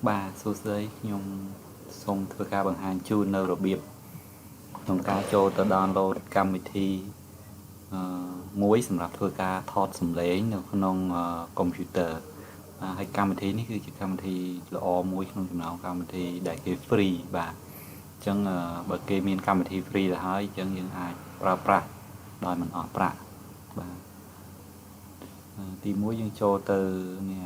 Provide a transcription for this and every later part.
Bà số giấy nhung xong thưa ca bằng hàng chu nâu rồi biếp trong ca cho tờ download cam thi muối sầmรับthưa ca thọt sầm lấy nó không computer hay cam thi níคือcam thiល្អមួយក្នុងចំណោមកម្មវិធីដែលគេ free បាទអញ្ចឹងបើគេមានកម្មវិធី free ទៅហើយអញ្ចឹងយើងអាចប្រើប្រាស់ដោយមិនអស់ប្រាក់បាទទីមួយយើងចូលទៅនេះ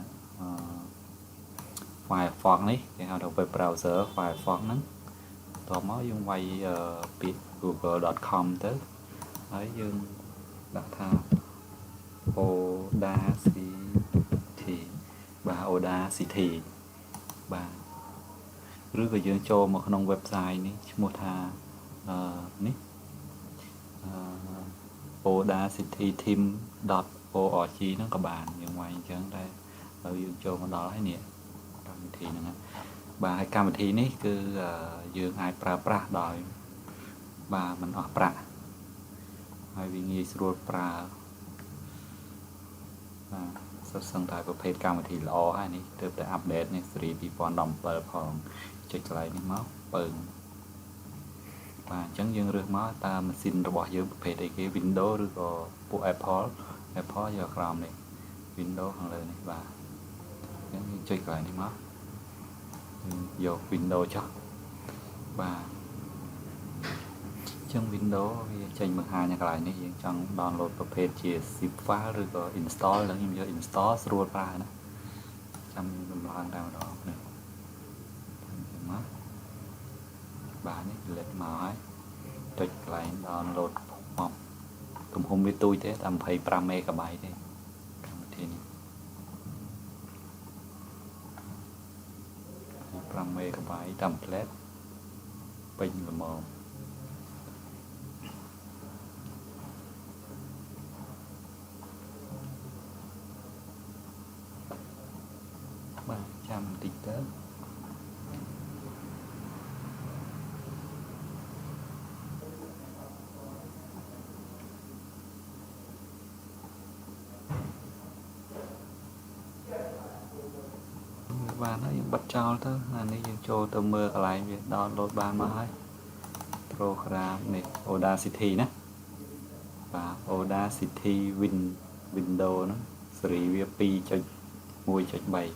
Firefox នេះគេហៅថា web browser Firefox ហ្នឹងតមកយើងវាយពាក្យ google.com ទៅហើយយើងដាក់ថា Audacity បាទ Audacity បាទឬក៏យើងចូលមកក្នុង website នេះឈ្មោះថានេះ audacityteam.org ហ្នឹងក៏បានយើងវាយអញ្ចឹងដែរហើយយើងចូលមកដល់ហើយនេះកម្មវិធីហ្នឹងបាទហើយកម្មវិធីនេះគឺយើងអាចប្រើប្រាស់ដោយបាទមិនអស់ប្រាក់ហើយវាងាយស្រួលប្រើបាទសិស្សសឹងតែប្រភេទកម្មវិធីល្អហើយនេះទើបតែអាប់ដេតនេះស៊េរី2017ផងចុចកន្លែងនេះមកពើបាទអញ្ចឹងយើងរើសមកតើម៉ាស៊ីនរបស់យើងប្រភេទអីគេ Windows ឬក៏ពួក Apple យកក្រោមនេះ Windows ខាងលើនេះបាទអញ្ចឹងយើងចុចកន្លែងនេះមកយក Windows ចុះបាទអញ្ចឹង Windows វាចេញបង្ហាញនៅកន្លែងនេះយើងចង់ download ប្រភេទជា zip file ឬក៏ install แล้วខ្ញុំយក install ស្រួលប្រើណាចាំដំឡើងតែម្ដងនេះមកបាទនេះលេខមកហើយចុចកន្លែង download មកទំហំវាទូចទេតែ25 MB ទេកម្មវិធីនេះ5 MB template ពេញល្មមបាទចាំបន្តិចទៅបានហើយយើងបិទចោលទៅអានេះយើងចូលទៅមើលកន្លែងវា download បានមកហើយ program នេះ Audacity ណាបាទ Audacity Windows ហ្នឹងស៊េរីវា 2.1.3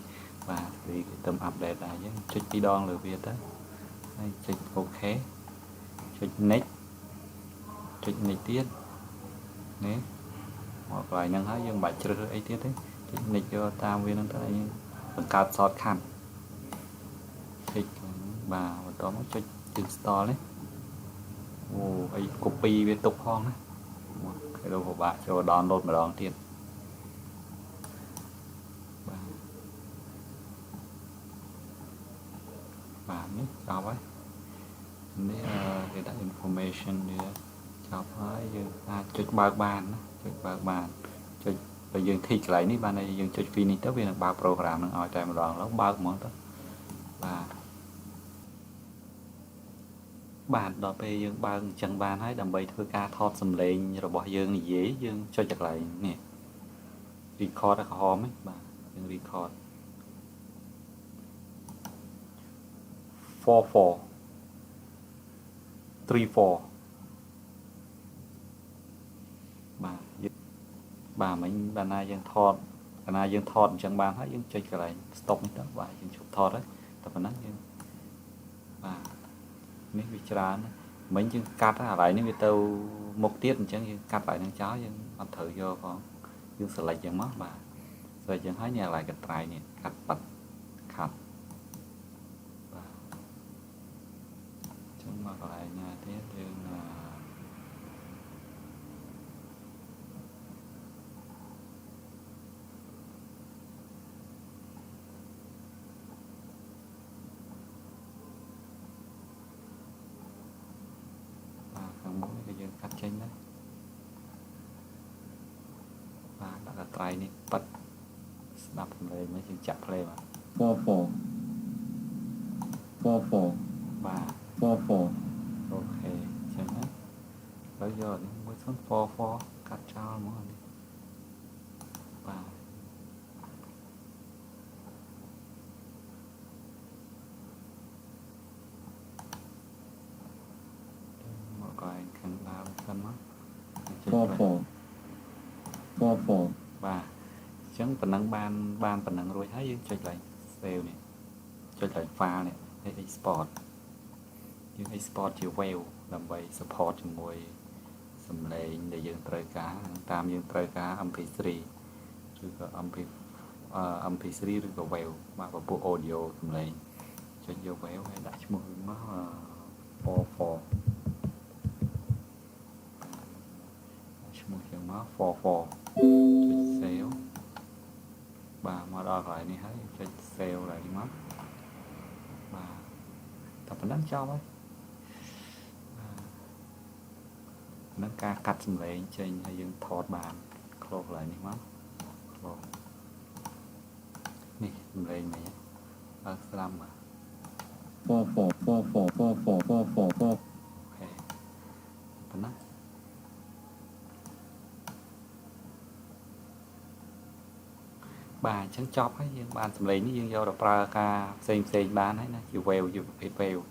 បាទស៊េរីគេទៅអាប់ដេតដែរអញ្ចឹងចុច2ដងលើវាទៅហើយចុច OK ចុច next ចុច next ទៀតនេះមកកន្លែងហ្នឹងហើយយើងមិនបាច់ជ្រើសអីទៀតទេចុច next យកតាមវាហ្នឹងទៅឲ្យបង្កើត shortcut ចុចបាទបន្តមកចុច install នេះអូអី copy វាទុកផងណាគេទៅពិបាកចូល download ម្ដងទៀតបាទនេះចប់ហើយនេះគេដាក់ information វាចប់ហើយយើងអាចចុចបើកបានណាចុចបើកបានចុចបើយើងធីកកន្លែងនេះបានហើយយើងចុច finish ទៅវានឹងបើក program នឹងឲ្យតែម្ដងឡើងបើកហ្មងទៅបាទដល់ពេលយើងបើកអញ្ចឹងបានហើយដើម្បីធ្វើការថតសំឡេងរបស់យើងនិយាយយើងចុចកន្លែងនេះ record ក្រហមហ្នឹងបាទយើង record 44 34បាទមិញបានណាយើងថតកាលណាយើងថតអញ្ចឹងបានហើយយើងចុចកន្លែង stop នេះទៅបាទយើងជប់ថតហើយតែប៉ុណ្ណឹងយើងបាទនេះវាច្រើនមិញយើងកាត់ហើយកន្លែងនេះវាទៅមុខទៀតអញ្ចឹងយើងកាត់កន្លែងហ្នឹងចោលយើងអត់ត្រូវយកផងយើង select យ៉ាងមកបាទ select យ៉ាងហើយនេះកន្លែងកន្ត្រៃនេះកាត់បាត់ខាត់បាទចឹងមកកន្លែងណាទៀតយើងយើងកាត់ចេញដែរបាទដាក់កន្ត្រៃនេះប៉ិតស្ដាប់សំឡេងមកយើងចាក់ play បាទ44បាទ44អូខេចឹងណាហើយយកនេះមួយសិន44កាត់ចោលមកនេះបាទ Cần mất. 44 Và chẳng phần năng ban phần năng rồi thấy chơi lại sale này chơi lại pha này hay export nhưng export chiều web làm vậy support cho môi sầm lệ để dừng trời cá tam dừng trời cá mp3 rồi có mp3 rồi có web mà có bộ audio sầm lệ cho nhiều web hay đặt môi má for môi chân má for chơi sale bà mà đo lại này thấy chơi sale lại đi mất bà tập đánh cho ấy nó ca cắt sầm lệ trên hay dừng thọt bàn close lại đi mất close nè sầm lệ này làm mà 44 ok phần đó bà chẳng chọc ấy nhưng bạn sầm lệ như dương vô đọc ra ca xem bán ấy nè chiều vèo chiều vèo